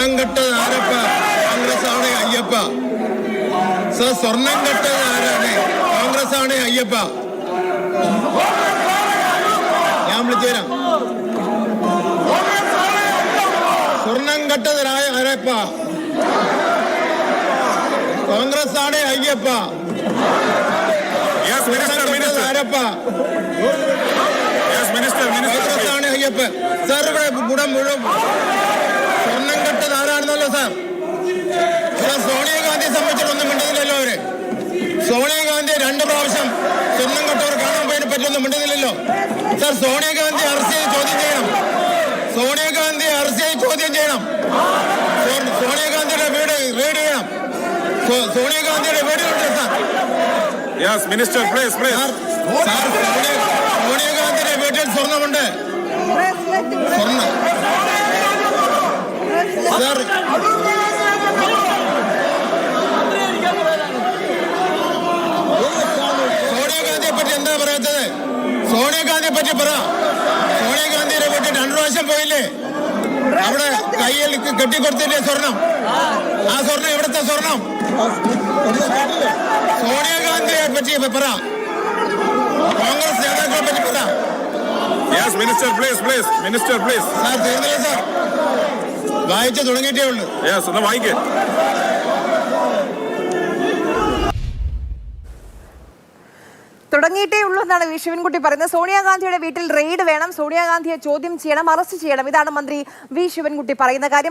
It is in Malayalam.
കെട്ടത് ആരപ്പ? കോൺഗ്രസ് ആണ് അയ്യപ്പ. സർ, സ്വർണം കെട്ടത് ആരാണ്? കോൺഗ്രസ് ആണ് അയ്യപ്പ. ഞാൻ വിളിച്ചു തരാം. സ്വർണം കെട്ടത് ആരപ്പ? കോൺഗ്രസ് ആണ് അയ്യപ്പ. ആരപ്പ? കോൺഗ്രസ് ആണ് അയ്യപ്പ. സാർ, ഇവിടെ ഗുണം മുഴുവൻ സ്വർണം കെട്ടത് ആരാണെന്നല്ലോ സാർ. സോണിയാഗാന്ധിയെ സംബന്ധിച്ചിട്ടൊന്നും മിണ്ടുന്നില്ലല്ലോ അവര്. സോണിയാഗാന്ധി 2 പ്രാവശ്യം സ്വർണം കെട്ടവർ കാണാൻ പോയതിനെ പറ്റിയൊന്നും മിണ്ടുന്നില്ലല്ലോ സാർ. സോണിയാഗാന്ധി അറസ്റ്റ് ചെയ്ത് ചോദ്യം ചെയ്യണം. സോണിയാഗാന്ധി അറസ്റ്റ് ചെയ്ത് ചോദ്യം ചെയ്യണം. സോണിയാഗാന്ധിയുടെ വീട് റെയ്ഡ് ചെയ്യണം. സോണിയാഗാന്ധിയുടെ വീടുണ്ട് സാർ. സോണിയാഗാന്ധിയുടെ വീട്ടിൽ സ്വർണമുണ്ട്. സ്വർണം സാർ. സോണിയാഗാന്ധിയെ പറ്റി എന്താ പറയാത്തത്? സോണിയാഗാന്ധിയെ പറ്റി പറ. സോണിയാഗാന്ധിയുടെ വീട്ടിൽ 2 പ്രാവശ്യം പോയില്ലേ? അവിടെ കയ്യിൽ കെട്ടിക്കൊടുത്തില്ലേ സ്വർണം? ആ സ്വർണം എവിടുത്തെ സ്വർണം? സോണിയാഗാന്ധിയെ പറ്റി പറ. കോൺഗ്രസ് നേതാക്കളെ പറ്റി പറ. സാർ, തീർന്നില്ല സാർ. വായിച്ചു തുടങ്ങിയിട്ടേ ഉള്ളൂ. വായിക്കേ. തുടങ്ങിയിട്ടേ ഉള്ളൂ എന്നാണ് വി ശിവൻകുട്ടി പറയുന്നത്. സോണിയാഗാന്ധിയുടെ വീട്ടിൽ റെയ്ഡ് വേണം, സോണിയാഗാന്ധിയെ ചോദ്യം ചെയ്യണം, അറസ്റ്റ് ചെയ്യണം. ഇതാണ് മന്ത്രി വി ശിവൻകുട്ടി പറയുന്ന കാര്യം.